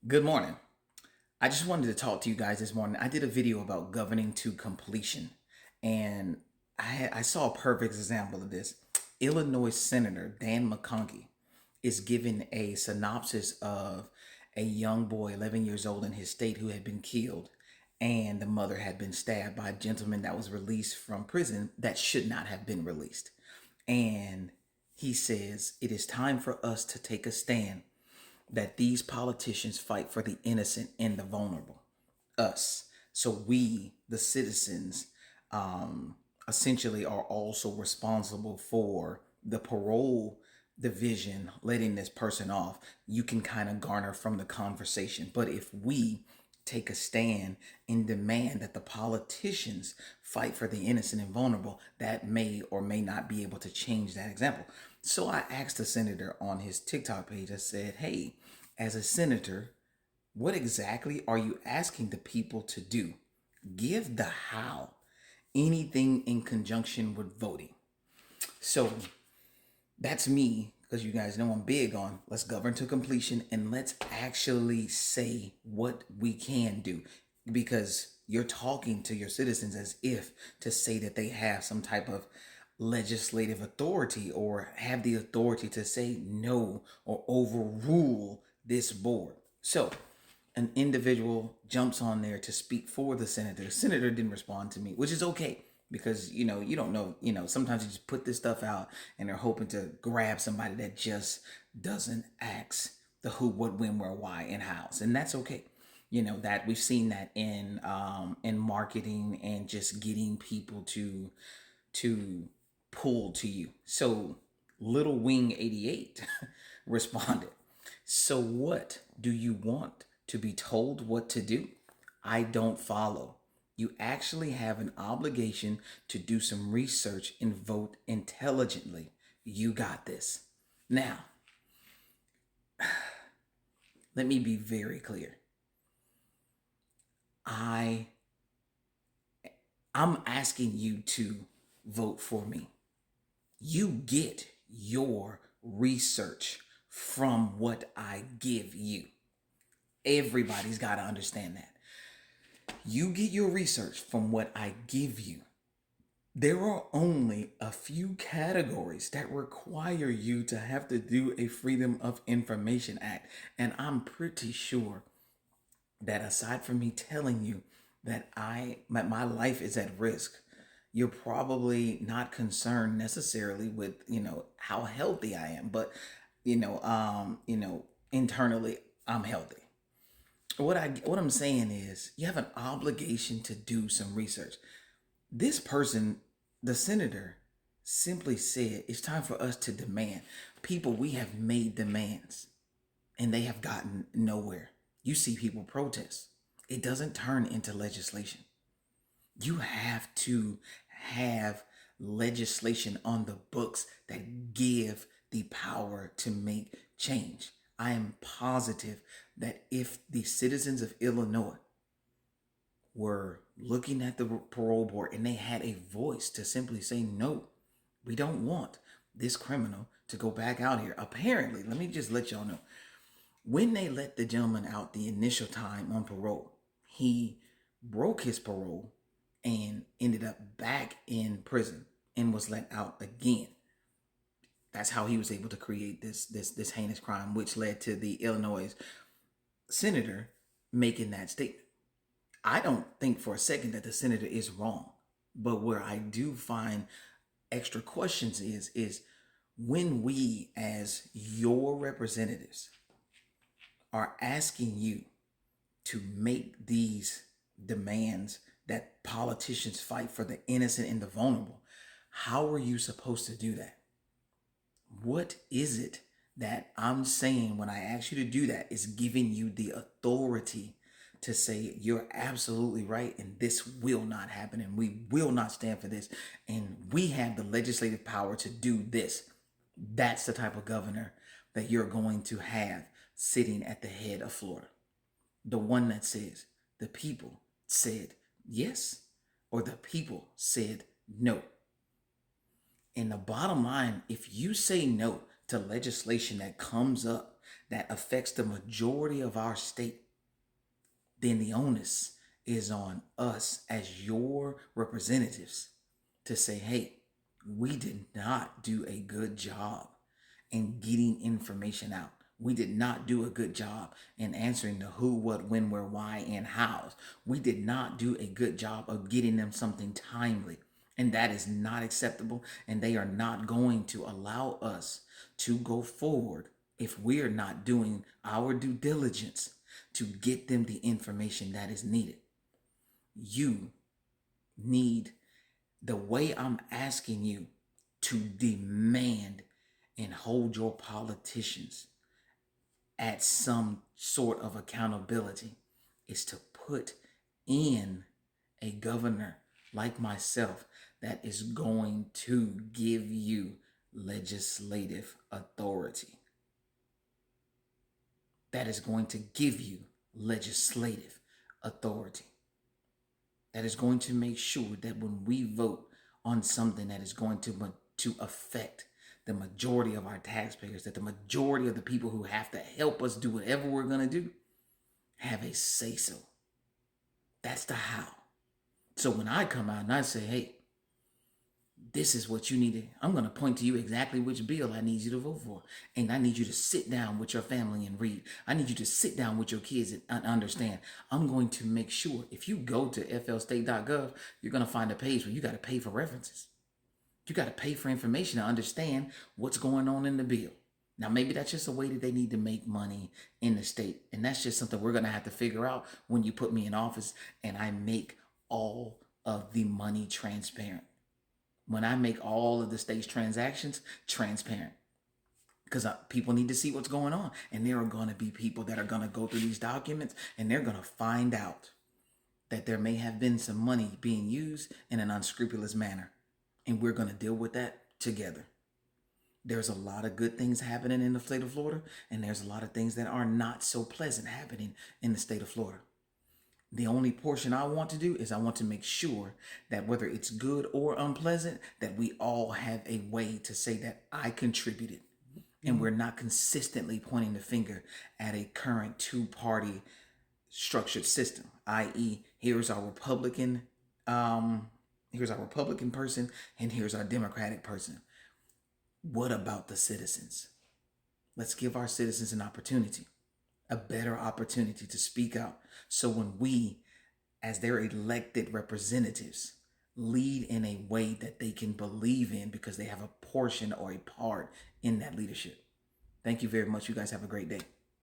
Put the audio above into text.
Good morning. I just wanted to talk to you guys this morning. I did a video about governing to completion, and I saw a perfect example of this. Illinois Senator Dan McConkey is giving a synopsis of a young boy, 11 years old, in his state who had been killed, and the mother had been stabbed by a gentleman that was released from prison that should not have been released. And he says, it is time for us to take a stand that these politicians fight for the innocent and the vulnerable, us. So we, the citizens, um, essentially are also responsible for the parole division letting this person off. You can kind of garner from the conversation. But if we take a stand and demand that the politicians fight for the innocent and vulnerable, that may or may not be able to change that example. So I asked the senator on his TikTok page, I said, hey, as a senator, what exactly are you asking the people to do? Give the how. Anything in conjunction with voting. So that's me, because you guys know I'm big on let's govern to completion and let's actually say what we can do. Because you're talking to your citizens as if to say that they have some type of legislative authority or have the authority to say no or overrule this board. So an individual jumps on there to speak for the senator. The senator didn't respond to me, which is okay because you don't know, sometimes you just put this stuff out and they're hoping to grab somebody that just doesn't ask the who, what, when, where, why, and hows, and that's okay. That we've seen that in marketing and just getting people to pull to you. So Little Wing 88 responded, so what do you want to be told what to do? I don't follow. You actually have an obligation to do some research and vote intelligently. You got this. Now, let me be very clear. I I'm asking you to vote for me. You get your research from what I give you. Everybody's got to understand that. You get your research from what I give you. There are only a few categories that require you to have to do a Freedom of Information Act. And I'm pretty sure that aside from me telling you that my life is at risk, you're probably not concerned necessarily with, how healthy I am, but internally I'm healthy. What I'm saying is you have an obligation to do some research. This person, the senator, simply said it's time for us to demand. People, we have made demands and they have gotten nowhere. You see people protest. It doesn't turn into legislation. You have to have legislation on the books that give the power to make change. I am positive that if the citizens of Illinois were looking at the parole board and they had a voice to simply say, no, we don't want this criminal to go back out here. Apparently, let me just let y'all know, when they let the gentleman out the initial time on parole, he broke his parole and ended up back in prison and was let out again. That's how he was able to create this heinous crime, which led to the Illinois senator making that statement. I don't think for a second that the senator is wrong, but where I do find extra questions is when we as your representatives are asking you to make these demands that politicians fight for the innocent and the vulnerable. How are you supposed to do that? What is it that I'm saying when I ask you to do that is giving you the authority to say you're absolutely right and this will not happen and we will not stand for this and we have the legislative power to do this? That's the type of governor that you're going to have sitting at the head of Florida. The one that says the people said yes or the people said no. And the bottom line, if you say no to legislation that comes up that affects the majority of our state, then the onus is on us as your representatives to say, hey, we did not do a good job in getting information out. We did not do a good job in answering the who, what, when, where, why, and hows. We did not do a good job of getting them something timely. And that is not acceptable. And they are not going to allow us to go forward if we're not doing our due diligence to get them the information that is needed. You need, the way I'm asking you to demand and hold your politicians at some sort of accountability is to put in a governor like myself that is going to give you legislative authority. That is going to give you legislative authority. That is going to make sure that when we vote on something that is going to affect the majority of our taxpayers, that the majority of the people who have to help us do whatever we're going to do have a say-so. That's the how. So when I come out and I say, hey, this is what you need to, I'm going to point to you exactly which bill I need you to vote for. And I need you to sit down with your family and read. I need you to sit down with your kids and understand. I'm going to make sure if you go to flstate.gov, you're going to find a page where you got to pay for references. You got to pay for information to understand what's going on in the bill. Now, maybe that's just a way that they need to make money in the state. And that's just something we're going to have to figure out when you put me in office and I make all of the money transparent. When I make all of the state's transactions transparent. Because people need to see what's going on. And there are going to be people that are going to go through these documents and they're going to find out that there may have been some money being used in an unscrupulous manner. And we're going to deal with that together. There's a lot of good things happening in the state of Florida, and there's a lot of things that are not so pleasant happening in the state of Florida. The only portion I want to do is I want to make sure that whether it's good or unpleasant, that we all have a way to say that I contributed. And we're not consistently pointing the finger at a current two-party structured system, i.e., here's our Republican person and here's our Democratic person. What about the citizens? Let's give our citizens an opportunity, a better opportunity to speak out. So when we, as their elected representatives, lead in a way that they can believe in because they have a portion or a part in that leadership. Thank you very much. You guys have a great day.